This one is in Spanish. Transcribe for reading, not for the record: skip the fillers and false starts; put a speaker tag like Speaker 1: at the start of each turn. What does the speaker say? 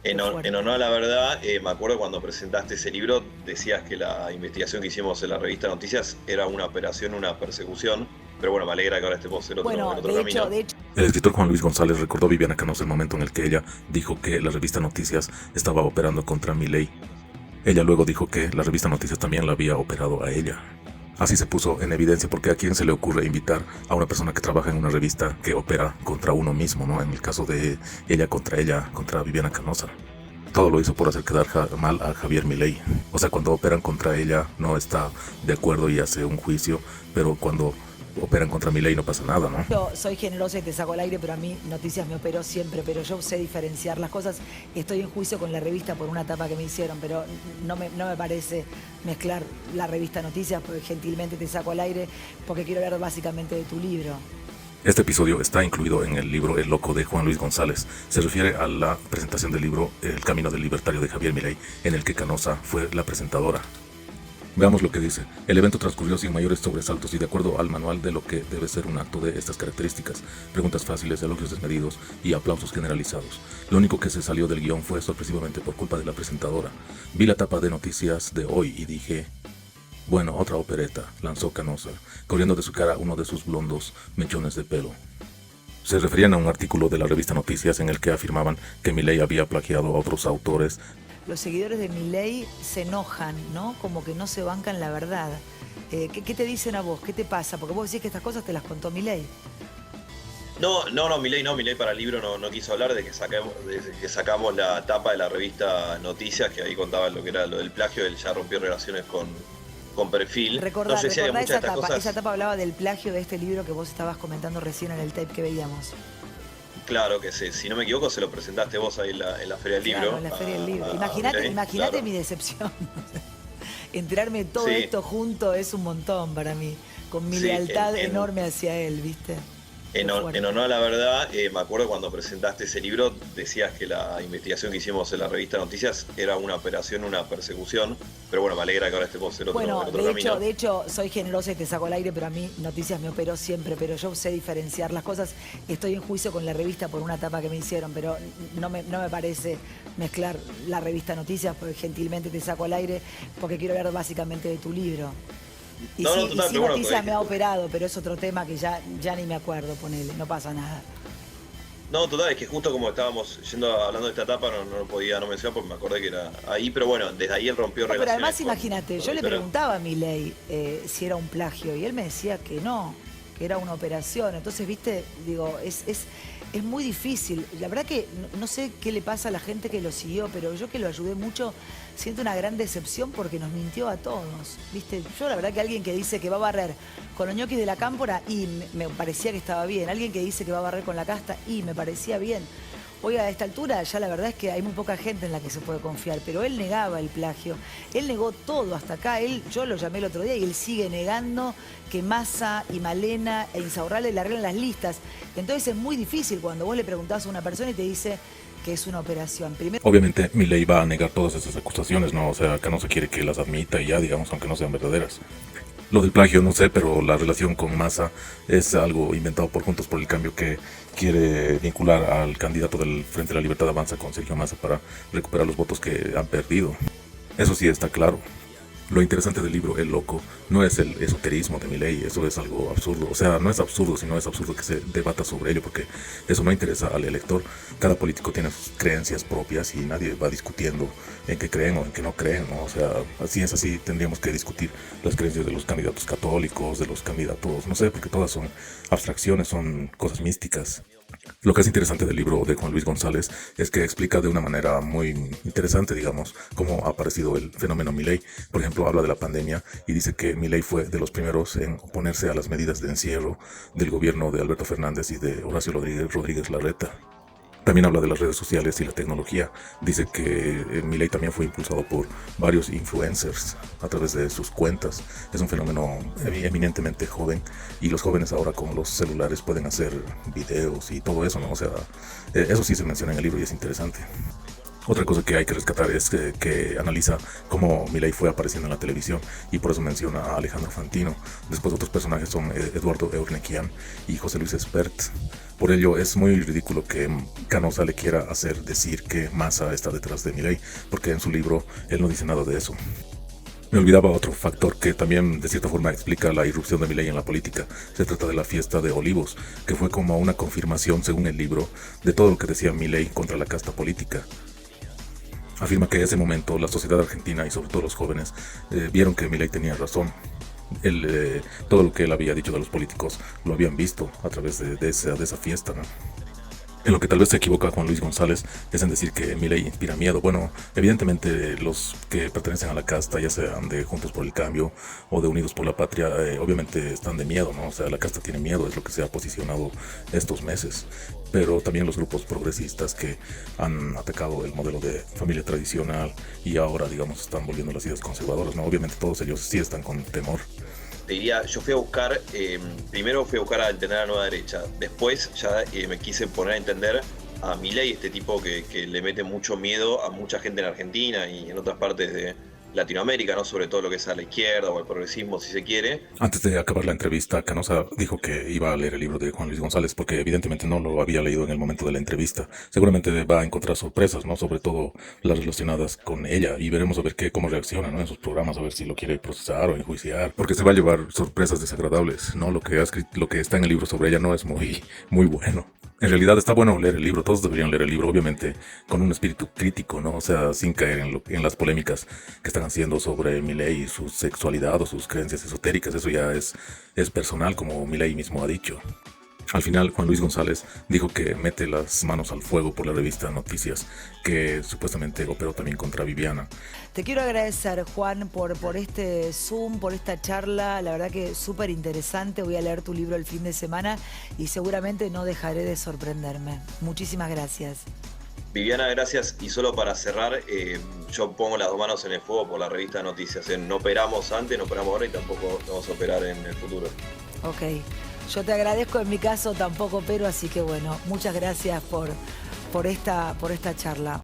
Speaker 1: Qué
Speaker 2: En
Speaker 1: fuerte.
Speaker 2: honor a la verdad, me acuerdo cuando presentaste ese libro, decías que la investigación que hicimos en la revista Noticias era una operación, una persecución, pero bueno, me alegra que ahora estemos en
Speaker 1: Bueno,
Speaker 2: otro camino.
Speaker 1: de hecho,
Speaker 3: El escritor Juan Luis González recordó a Viviana Canosa el momento en el que ella dijo que la revista Noticias estaba operando contra Milei. Ella luego dijo que la revista Noticias también la había operado a ella. Así se puso en evidencia porque a quién se le ocurre invitar a una persona que trabaja en una revista que opera contra uno mismo, ¿no? En el caso de ella, contra Viviana Canosa. Todo lo hizo por hacer quedar mal a Javier Milei. O sea, cuando operan contra ella no está de acuerdo y hace un juicio, pero cuando operan contra Milei no pasa nada, ¿no?
Speaker 1: yo soy generosa y te saco al aire, pero a mí Noticias me operó siempre, pero yo sé diferenciar las cosas. Estoy en juicio con la revista por una tapa que me hicieron, pero no me parece mezclar la revista Noticias, porque gentilmente te saco al aire, porque quiero hablar básicamente de tu libro.
Speaker 3: Este episodio está incluido en el libro El Loco de Juan Luis González. Se refiere a la presentación del libro El Camino del Libertario de Javier Milei, en el que Canosa fue la presentadora. Veamos lo que dice. El evento transcurrió sin mayores sobresaltos y de acuerdo al manual de lo que debe ser un acto de estas características. Preguntas fáciles, elogios desmedidos y aplausos generalizados. Lo único que se salió del guión fue sorpresivamente por culpa de la presentadora. Vi la tapa de noticias de hoy y dije... Bueno, otra opereta, lanzó Canosa, corriendo de su cara uno de sus blondos mechones de pelo. Se referían a un artículo de la revista Noticias en el que afirmaban que Milei había plagiado a otros autores.
Speaker 1: Los seguidores de Milei se enojan, ¿no? Como que no se bancan la verdad. ¿Qué te dicen a vos? ¿Qué te pasa? Porque vos decís que estas cosas te las contó Milei.
Speaker 2: Milei para el libro no quiso hablar de que sacamos la tapa de la revista Noticias, que ahí contaba lo que era lo del plagio, él ya rompió relaciones con Perfil. No, yo decía que
Speaker 1: Recordá
Speaker 2: muchas
Speaker 1: esa
Speaker 2: de estas
Speaker 1: tapa. Esa
Speaker 2: cosas,
Speaker 1: tapa hablaba del plagio de este libro que vos estabas comentando recién en el tape que veíamos.
Speaker 2: claro que si no me equivoco, se lo presentaste vos ahí en la Feria del
Speaker 1: Claro,
Speaker 2: Libro
Speaker 1: en la Feria del Libro.
Speaker 2: a
Speaker 1: Imagínate,
Speaker 2: Milei,
Speaker 1: imagínate
Speaker 2: claro.
Speaker 1: mi decepción. Enterarme de todo
Speaker 2: Sí,
Speaker 1: esto junto es un montón para mí. Con mi
Speaker 2: sí,
Speaker 1: lealtad enorme hacia él, ¿viste? Qué
Speaker 2: en
Speaker 1: fuerte.
Speaker 2: honor a la verdad, me acuerdo cuando presentaste ese libro, decías que la investigación que hicimos en la revista Noticias era una operación, una persecución, pero bueno, me alegra que ahora estemos
Speaker 1: Bueno,
Speaker 2: en otro camino.
Speaker 1: de hecho, soy generosa y te saco al aire, pero a mí Noticias me operó siempre, pero yo sé diferenciar las cosas. Estoy en juicio con la revista por una tapa que me hicieron, pero no me parece mezclar la revista Noticias, porque gentilmente te saco al aire, porque quiero hablar básicamente de tu libro. Y
Speaker 2: Total,
Speaker 1: sí
Speaker 2: pero bueno,
Speaker 1: Noticias me ha operado, pero es otro tema que ya ni me acuerdo, ponele, no pasa nada.
Speaker 2: total, es que justo como estábamos hablando de esta etapa, no podía no mencionar porque me acordé que era ahí, pero bueno, desde ahí él rompió
Speaker 1: No, pero
Speaker 2: relaciones
Speaker 1: además imagínate,
Speaker 2: con
Speaker 1: yo le
Speaker 2: Victoria.
Speaker 1: preguntaba a Milei si era un plagio y él me decía que no, que era una operación. Entonces, viste, digo, es muy difícil. La verdad que no sé qué le pasa a la gente que lo siguió, pero yo que lo ayudé mucho siento una gran decepción porque nos mintió a todos. Viste, yo la verdad que alguien que dice que va a barrer con los ñoquis de la cámpora y me parecía que estaba bien. Alguien que dice que va a barrer con la casta y me parecía bien. Hoy a esta altura ya la verdad es que hay muy poca gente en la que se puede confiar, pero él negaba el plagio, él negó todo hasta acá, yo lo llamé el otro día y él sigue negando que Massa y Malena e Insaurralde le arreglan las listas. Entonces es muy difícil cuando vos le preguntás a una persona y te dice que es una operación. Primero,
Speaker 3: Obviamente Milei va a negar todas esas acusaciones, ¿no? O sea, acá no se quiere que las admita y ya, digamos, aunque no sean verdaderas. Lo del plagio no sé, pero la relación con Massa es algo inventado por Juntos por el Cambio que quiere vincular al candidato del Frente de la Libertad Avanza con Sergio Massa para recuperar los votos que han perdido. Eso sí está claro. Lo interesante del libro El Loco no es el esoterismo de Milei, eso es algo absurdo. O sea, no es absurdo, sino es absurdo que se debata sobre ello, porque eso no interesa al elector. Cada político tiene sus creencias propias y nadie va discutiendo en qué creen o en qué no creen, ¿no? O sea, así es así, tendríamos que discutir las creencias de los candidatos católicos, de los candidatos, no sé, porque todas son abstracciones, son cosas místicas. Lo que es interesante del libro de Juan Luis González es que explica de una manera muy interesante, digamos, cómo ha aparecido el fenómeno Milei. Por ejemplo, habla de la pandemia y dice que Milei fue de los primeros en oponerse a las medidas de encierro del gobierno de Alberto Fernández y de Horacio Rodríguez Larreta. También habla de las redes sociales y la tecnología. Dice que Milei también fue impulsado por varios influencers a través de sus cuentas. Es un fenómeno eminentemente joven y los jóvenes ahora con los celulares pueden hacer videos y todo eso, ¿no? O sea, eso sí se menciona en el libro y es interesante. Otra cosa que hay que rescatar es que analiza cómo Milei fue apareciendo en la televisión y por eso menciona a Alejandro Fantino. Después otros personajes son Eduardo Eurnequian y José Luis Espert. Por ello es muy ridículo que Canosa le quiera hacer decir que Massa está detrás de Milei, porque en su libro él no dice nada de eso. Me olvidaba otro factor que también de cierta forma explica la irrupción de Milei en la política. Se trata de la fiesta de Olivos, que fue como una confirmación, según el libro, de todo lo que decía Milei contra la casta política. Afirma que en ese momento la sociedad argentina y sobre todo los jóvenes vieron que Milei tenía razón. Todo lo que él había dicho de los políticos lo habían visto a través de esa fiesta, ¿no? En lo que tal vez se equivoca Juan Luis González es en decir que Milei inspira miedo. Bueno, evidentemente los que pertenecen a la casta, ya sean de Juntos por el Cambio o de Unidos por la Patria, obviamente están de miedo, ¿no? O sea, la casta tiene miedo, es lo que se ha posicionado estos meses. Pero también los grupos progresistas que han atacado el modelo de familia tradicional y ahora, digamos, están volviendo las ideas conservadoras, ¿no? Obviamente todos ellos sí están con temor.
Speaker 2: Te diría, yo fui a buscar, primero fui a buscar a entender a la nueva derecha, después ya me quise poner a entender a Milei, este tipo que le mete mucho miedo a mucha gente en Argentina y en otras partes de Latinoamérica, ¿no? Sobre todo lo que es a la izquierda o al progresismo, si se quiere.
Speaker 3: Antes de acabar la entrevista, Canosa dijo que iba a leer el libro de Juan Luis González porque evidentemente no lo había leído en el momento de la entrevista. Seguramente va a encontrar sorpresas, ¿no? Sobre todo las relacionadas con ella, y veremos a ver cómo reacciona, ¿no? En sus programas, a ver si lo quiere procesar o enjuiciar, porque se va a llevar sorpresas desagradables, ¿no? Lo que está en el libro sobre ella no es muy bueno. En realidad está bueno leer el libro, todos deberían leer el libro, obviamente con un espíritu crítico, ¿no? O sea, sin caer en las polémicas que están haciendo sobre Milei y su sexualidad o sus creencias esotéricas. Eso ya es personal, como Milei mismo ha dicho. Al final, Juan Luis González dijo que mete las manos al fuego por la revista Noticias, que supuestamente operó también contra Viviana.
Speaker 1: Te quiero agradecer, Juan, por este Zoom, por esta charla. La verdad que súper interesante. Voy a leer tu libro el fin de semana y seguramente no dejaré de sorprenderme. Muchísimas gracias.
Speaker 2: Viviana, gracias. Y solo para cerrar, yo pongo las dos manos en el fuego por la revista Noticias. No operamos antes, no operamos ahora y tampoco vamos a operar en el futuro.
Speaker 1: Ok. Yo te agradezco, en mi caso tampoco, pero así que bueno, muchas gracias por esta charla.